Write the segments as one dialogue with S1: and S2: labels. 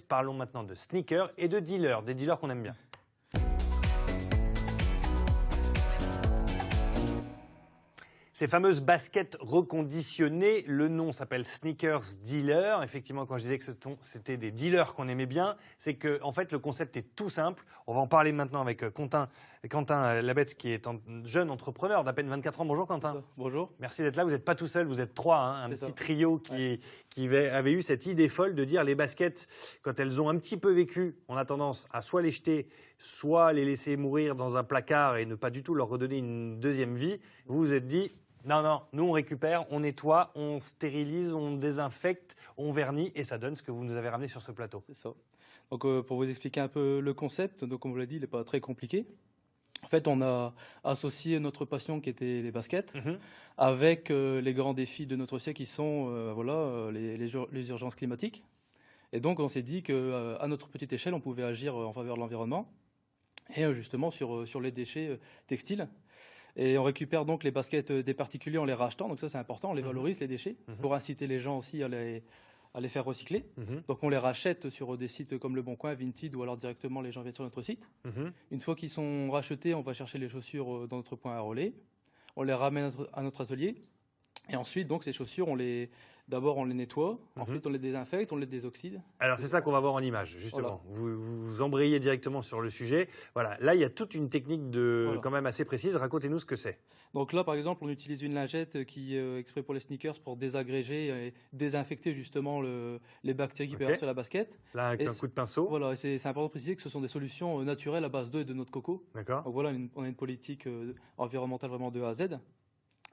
S1: baskets. Parlons maintenant de sneakers et de dealers, des dealers qu'on aime bien. Ces fameuses baskets reconditionnées, le nom s'appelle Sneakers Dealer. Effectivement, quand je disais que c'était des dealers qu'on aimait bien, c'est que en fait le concept est tout simple. On va en parler maintenant avec Quentin Labetz, qui est un jeune entrepreneur d'à peine 24 ans. Bonjour Quentin.
S2: Bonjour.
S1: Merci d'être là. Vous n'êtes pas tout seul, vous êtes trois, hein, un petit trio qui avait eu cette idée folle de dire les baskets, quand elles ont un petit peu vécu, on a tendance à soit les jeter, soit les laisser mourir dans un placard et ne pas du tout leur redonner une deuxième vie. Vous vous êtes dit, non, nous on récupère, on nettoie, on stérilise, on désinfecte, on vernit et ça donne ce que vous nous avez ramené sur ce plateau.
S2: C'est ça. Donc pour vous expliquer un peu le concept, donc comme vous l'avez dit, il n'est pas très compliqué. En fait, on a associé notre passion qui était les baskets avec les grands défis de notre siècle qui sont les urgences climatiques. Et donc on s'est dit qu'à notre petite échelle, on pouvait agir en faveur de l'environnement et justement sur les déchets textiles. Et on récupère donc les baskets des particuliers en les rachetant, donc ça c'est important, on les valorise les déchets, pour inciter les gens aussi à les faire recycler. Donc on les rachète sur des sites comme Le Bon Coin, Vinted, ou alors directement les gens viennent sur notre site. Une fois qu'ils sont rachetés, on va chercher les chaussures dans notre point à relais, on les ramène à notre atelier, et ensuite donc ces chaussures, d'abord on les nettoie, ensuite on les désinfecte, on les désoxyde.
S1: Alors c'est ça qu'on va voir en image, justement. Voilà. Vous embrayez directement sur le sujet. Voilà, là il y a toute une technique quand même assez précise. Racontez-nous ce que c'est.
S2: Donc là par exemple on utilise une lingette qui est exprès pour les sneakers pour désagréger et désinfecter justement les bactéries qui peuvent avoir sur la basket.
S1: Là avec un coup de pinceau.
S2: Voilà, c'est important de préciser que ce sont des solutions naturelles à base d'eau et de noix de coco.
S1: D'accord.
S2: Donc voilà, on a une politique environnementale vraiment de A à Z.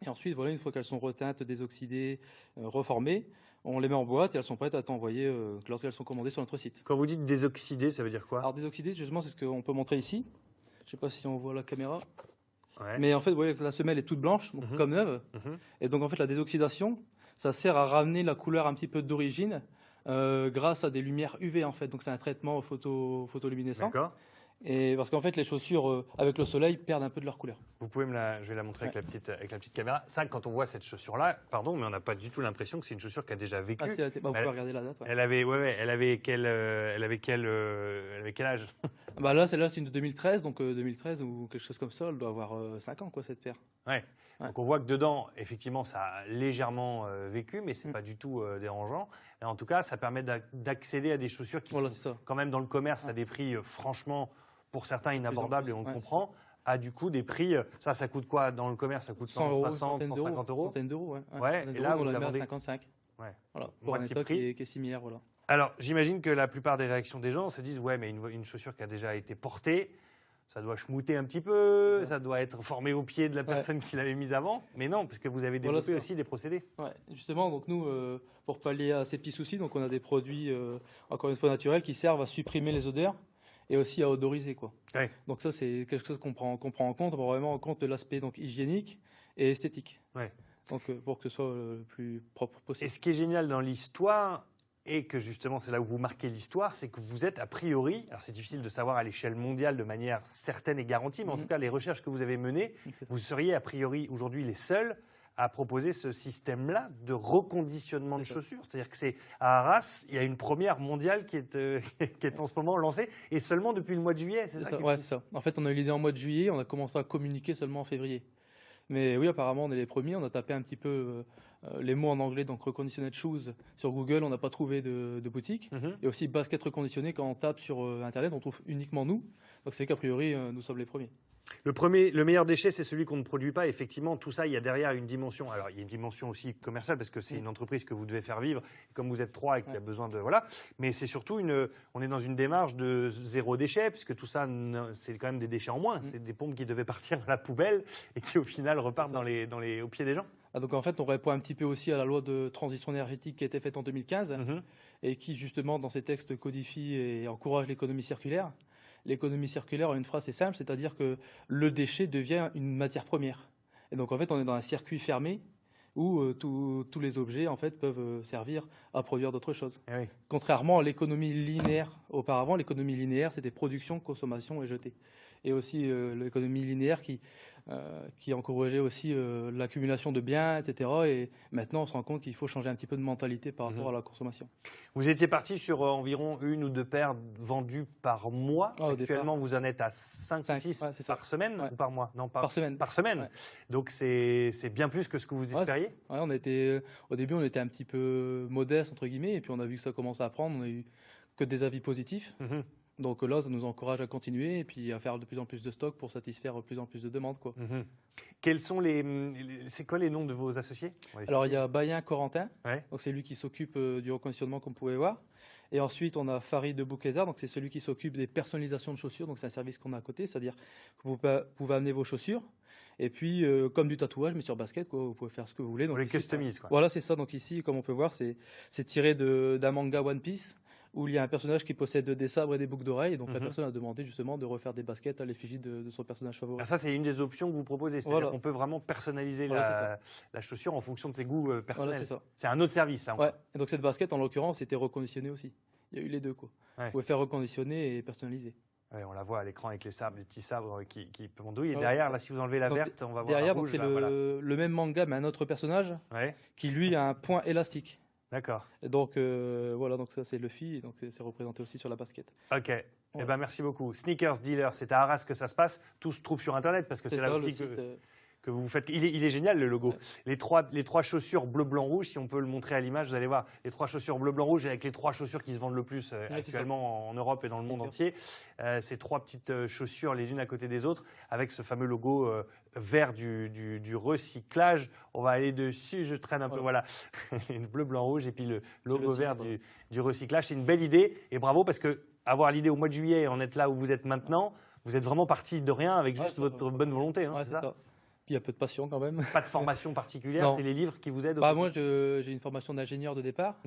S2: Et ensuite, voilà, une fois qu'elles sont reteintes, désoxydées, reformées, on les met en boîte et elles sont prêtes à être envoyées lorsqu'elles sont commandées sur notre site.
S1: Quand vous dites désoxydées, ça veut dire quoi?
S2: Alors désoxydées, justement, c'est ce qu'on peut montrer ici. Je ne sais pas si on voit la caméra.
S1: Ouais.
S2: Mais en fait, vous voyez que la semelle est toute blanche, donc comme neuve. Et donc en fait, la désoxydation, ça sert à ramener la couleur un petit peu d'origine grâce à des lumières UV en fait. Donc c'est un traitement photoluminescent.
S1: D'accord.
S2: Et parce qu'en fait, les chaussures avec le soleil perdent un peu de leur couleur.
S1: Vous pouvez je vais la montrer avec la petite caméra. Ça, quand on voit cette chaussure-là, pardon, mais on n'a pas du tout l'impression que c'est une chaussure qui a déjà vécu.
S2: Vous pouvez regarder la date. Ouais.
S1: Elle avait quel âge?
S2: Là, celle-là, c'est une de 2013, donc 2013 ou quelque chose comme ça, elle doit avoir 5 ans, quoi, cette paire.
S1: Ouais. Donc on voit que dedans, effectivement, ça a légèrement vécu, mais c'est pas du tout dérangeant. Et en tout cas, ça permet d'accéder à des chaussures qui sont quand même dans le commerce à des prix franchement, pour certains, inabordables, et on le comprend. À du coup des prix, ça coûte quoi dans le commerce? Ça coûte 160, 150 euros.
S2: Centaines d'euros,
S1: et là, vous
S2: la
S1: la vendez
S2: à 55.
S1: Ouais.
S2: Voilà, pour un stock qui est similaire. Voilà.
S1: Alors, j'imagine que la plupart des réactions des gens se disent, ouais, mais une chaussure qui a déjà été portée, ça doit schmouter un petit peu, ça doit être formé au pied de la personne qui l'avait mise avant. Mais non, parce que vous avez développé aussi des procédés.
S2: Ouais, justement, donc nous, pour pallier à ces petits soucis, donc on a des produits, encore une fois naturels, qui servent à supprimer les odeurs et aussi à odoriser, quoi.
S1: Ouais.
S2: Donc ça, c'est quelque chose qu'on prend en compte. On prend vraiment en compte de l'aspect hygiénique et esthétique.
S1: Ouais.
S2: Donc pour que ce soit le plus propre possible.
S1: Et ce qui est génial dans l'histoire, et que justement c'est là où vous marquez l'histoire, c'est que vous êtes a priori, alors c'est difficile de savoir à l'échelle mondiale de manière certaine et garantie, mais en tout cas les recherches que vous avez menées, vous seriez a priori aujourd'hui les seuls à proposer ce système-là de reconditionnement de chaussures. C'est-à-dire que c'est à Arras, il y a une première mondiale qui est en ce moment lancée, et seulement depuis le mois de juillet, c'est ça?
S2: Ouais, c'est ça. En fait, on a eu l'idée en mois de juillet, on a commencé à communiquer seulement en février. Mais oui, apparemment, on est les premiers. On a tapé un petit peu les mots en anglais, donc reconditioned shoes sur Google, on n'a pas trouvé de boutique. Et aussi basket reconditionné, quand on tape sur Internet, on trouve uniquement nous. Donc c'est qu'a priori, nous sommes les premiers.
S1: Le meilleur déchet, c'est celui qu'on ne produit pas. Effectivement, tout ça, il y a derrière une dimension. Alors, il y a une dimension aussi commerciale parce que c'est une entreprise que vous devez faire vivre. Et comme vous êtes trois et qu'il y a besoin de voilà. Mais c'est surtout on est dans une démarche de zéro déchet puisque tout ça, c'est quand même des déchets en moins. C'est des pompes qui devaient partir à la poubelle et qui au final repartent au pied des gens.
S2: Donc en fait, on répond un petit peu aussi à la loi de transition énergétique qui a été faite en 2015 et qui justement dans ses textes codifie et encourage l'économie circulaire. L'économie circulaire, une phrase c'est simple, c'est-à-dire que le déchet devient une matière première. Et donc en fait, on est dans un circuit fermé où tous les objets en fait peuvent servir à produire d'autres choses.
S1: Eh oui.
S2: Contrairement à l'économie linéaire. Auparavant, l'économie linéaire, c'était production, consommation et jeté. Et aussi l'économie linéaire qui qui encourageait aussi l'accumulation de biens, etc. Et maintenant, on se rend compte qu'il faut changer un petit peu de mentalité par rapport à la consommation.
S1: Vous étiez parti sur environ 1 ou 2 paires vendues par mois. Actuellement, vous en êtes à 5 ou 6 par semaine ou par mois? Non,
S2: par semaine.
S1: Par semaine. Ouais. Donc, c'est bien plus que ce que vous espériez?
S2: Au début, on était un petit peu modeste, entre guillemets, et puis on a vu que ça commençait à prendre. On n'a eu que des avis positifs. Donc là, ça nous encourage à continuer et puis à faire de plus en plus de stocks pour satisfaire de plus en plus de demandes, quoi.
S1: Quels sont c'est quoi les noms de vos associés?
S2: Alors, il y a Bayen Corentin, donc c'est lui qui s'occupe du reconditionnement, comme vous pouvez voir. Et ensuite, on a Farid de Bouquezard, donc c'est celui qui s'occupe des personnalisations de chaussures. Donc c'est un service qu'on a à côté, c'est-à-dire que vous pouvez amener vos chaussures. Et puis, comme du tatouage, mais sur basket, quoi, vous pouvez faire ce que vous voulez. Donc,
S1: on les customise, quoi.
S2: Voilà, c'est ça. Donc ici, comme on peut voir, c'est tiré d'un manga One Piece, où il y a un personnage qui possède des sabres et des boucles d'oreilles. Donc la personne a demandé justement de refaire des baskets à l'effigie de son personnage favori.
S1: Alors ça, c'est une des options que vous proposez. C'est-à-dire qu'on peut vraiment personnaliser la chaussure en fonction de ses goûts personnels.
S2: Voilà,
S1: c'est un autre service, là.
S2: Ouais. Et donc cette basket, en l'occurrence, était reconditionnée aussi. Il y a eu les deux, quoi. Vous pouvez faire reconditionner et personnaliser.
S1: Ouais, on la voit à l'écran avec les petits sabres qui pendouillent. Et derrière, là, si vous enlevez la verte, on va voir
S2: derrière,
S1: la rouge.
S2: C'est le même manga, mais un autre personnage qui, lui, a un point élastique.
S1: D'accord.
S2: Et donc, voilà, donc ça, c'est Luffy, et donc c'est représenté aussi sur la basket.
S1: Ok. Voilà. Eh ben, merci beaucoup. Sneakers Dealer, c'est à Arras que ça se passe. Tout se trouve sur Internet parce que c'est là aussi que vous faites. Il est génial, le logo. Les trois chaussures bleu, blanc, rouge, si on peut le montrer à l'image, vous allez voir les 3 chaussures bleu, blanc, rouge avec les 3 chaussures qui se vendent le plus actuellement en Europe et dans le monde entier. Ces 3 petites chaussures les unes à côté des autres avec ce fameux logo vert du recyclage. On va aller dessus, je traîne un peu, voilà. Bleu, blanc, rouge et puis le logo vert du recyclage. C'est une belle idée et bravo parce que avoir l'idée au mois de juillet et en être là où vous êtes maintenant, vous êtes vraiment parti de rien avec juste votre bonne volonté. Hein, c'est ça.
S2: Il y a peu de passion quand même.
S1: Pas de formation particulière, c'est les livres qui vous aident
S2: moi, j'ai une formation d'ingénieur de départ,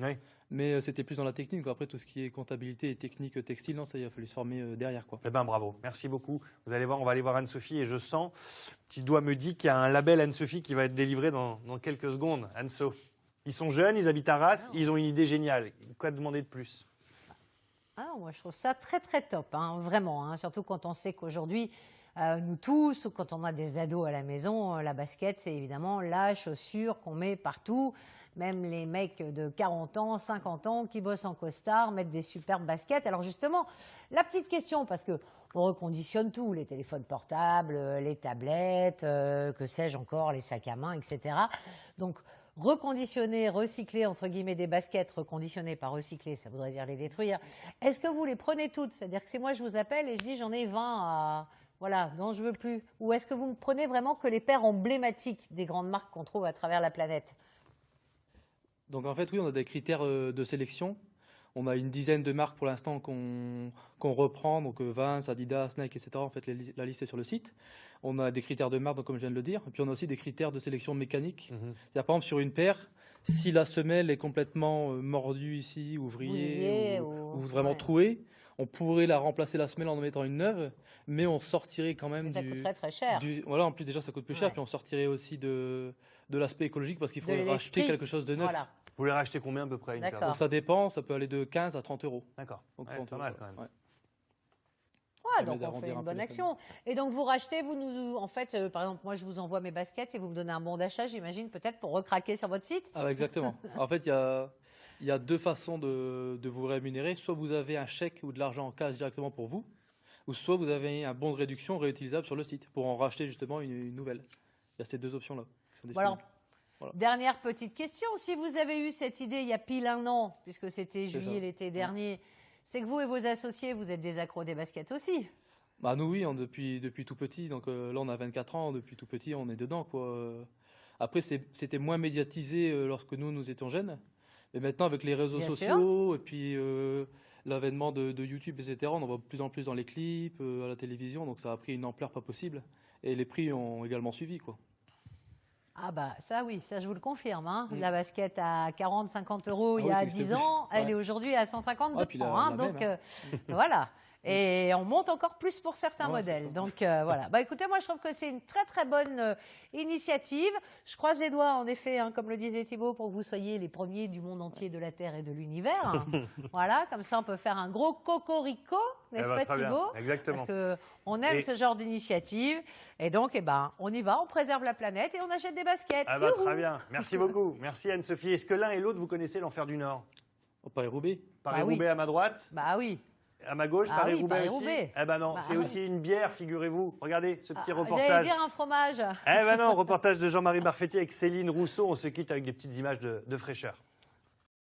S2: mais c'était plus dans la technique. Après, tout ce qui est comptabilité et technique textile, non, ça, il a fallu se former derrière, quoi.
S1: Eh ben, bravo, merci beaucoup. Vous allez voir, on va aller voir Anne-Sophie et je sens, petit doigt me dit qu'il y a un label Anne-Sophie qui va être délivré dans quelques secondes. Anne-So, ils sont jeunes, ils habitent à Arras, ils ont une idée géniale. Quoi demander de plus?
S3: Moi, je trouve ça très, très top, hein, vraiment, hein, surtout quand on sait qu'aujourd'hui, nous tous, ou quand on a des ados à la maison, la basket, c'est évidemment la chaussure qu'on met partout. Même les mecs de 40 ans, 50 ans qui bossent en costard mettent des superbes baskets. Alors justement, la petite question, parce qu'on reconditionne tout, les téléphones portables, les tablettes, que sais-je encore, les sacs à main, etc. Donc, reconditionner, recycler, entre guillemets, des baskets reconditionnées par recycler, ça voudrait dire les détruire. Est-ce que vous les prenez toutes? C'est-à-dire que si moi je vous appelle et je dis j'en ai 20 à... Voilà, dont je veux plus. Ou est-ce que vous ne prenez vraiment que les paires emblématiques des grandes marques qu'on trouve à travers la planète?
S2: Donc en fait, oui, on a des critères de sélection. On a une dizaine de marques pour l'instant qu'on reprend, donc Vans, Adidas, Nike, etc. En fait, la liste est sur le site. On a des critères de marque, donc, comme je viens de le dire. Et puis on a aussi des critères de sélection mécanique. C'est-à-dire, par exemple, sur une paire, si la semelle est complètement mordue ici, ou vrillée, ou vraiment trouée, on pourrait la remplacer la semelle en mettant une neuve, mais on sortirait quand même
S3: ça coûterait très cher.
S2: Voilà, en plus déjà ça coûte plus cher, puis on sortirait aussi de l'aspect écologique parce qu'il faudrait racheter quelque chose de neuf. Voilà.
S1: Vous les rachetez combien à peu près une paire?
S2: Donc ça dépend, ça peut aller de 15 à 30 euros.
S1: D'accord.
S2: Donc
S1: pas mal quand même.
S3: Donc on fait une bonne action. Et donc vous rachetez, en fait, par exemple, moi je vous envoie mes baskets et vous me donnez un bon d'achat, j'imagine, peut-être pour recraquer sur votre site.
S2: Exactement. En fait, il y a 2 façons de vous rémunérer. Soit vous avez un chèque ou de l'argent en cash directement pour vous, ou soit vous avez un bon de réduction réutilisable sur le site pour en racheter justement une nouvelle. Il y a ces 2 options-là qui sont disponibles.
S3: Voilà. Dernière petite question. Si vous avez eu cette idée il y a pile 1 an, puisque c'était juillet l'été dernier, c'est que vous et vos associés, vous êtes des accros des baskets aussi?
S2: Nous, oui, depuis tout petit. Donc là, on a 24 ans. Depuis tout petit, on est dedans, quoi. Après, c'était moins médiatisé lorsque nous étions jeunes. Mais maintenant, avec les réseaux sociaux et puis l'avènement de YouTube, etc., on en voit de plus en plus dans les clips, à la télévision. Donc ça a pris une ampleur pas possible. Et les prix ont également suivi, quoi.
S3: Ah ça oui, ça je vous le confirme. Hein. La basket à 40-50 euros il y a 10 ans, elle est aujourd'hui à 150 francs. Donc voilà. Et on monte encore plus pour certains modèles. Donc voilà. Bah, écoutez, moi je trouve que c'est une très très bonne initiative. Je croise les doigts en effet, hein, comme le disait Thibaut, pour que vous soyez les premiers du monde entier de la Terre et de l'univers. Voilà, comme ça on peut faire un gros cocorico, n'est-ce pas Thibaut?
S1: Exactement.
S3: Parce qu'on aime ce genre d'initiative. Et donc, on y va, on préserve la planète et on achète des baskets.
S1: Ah bah, très bien. Merci beaucoup. Merci Anne-Sophie. Est-ce que l'un et l'autre, vous connaissez l'Enfer du Nord?
S2: Paris-Roubaix.
S1: Paris-Roubaix à ma droite?
S3: Bah oui.
S1: À ma gauche, Paris-Roubaix aussi? Eh ben non, c'est aussi une bière, figurez-vous. Regardez ce petit reportage.
S3: J'allais dire un fromage.
S1: Eh ben non, reportage de Jean-Marie Barfetier avec Céline Rousseau. On se quitte avec des petites images de fraîcheur.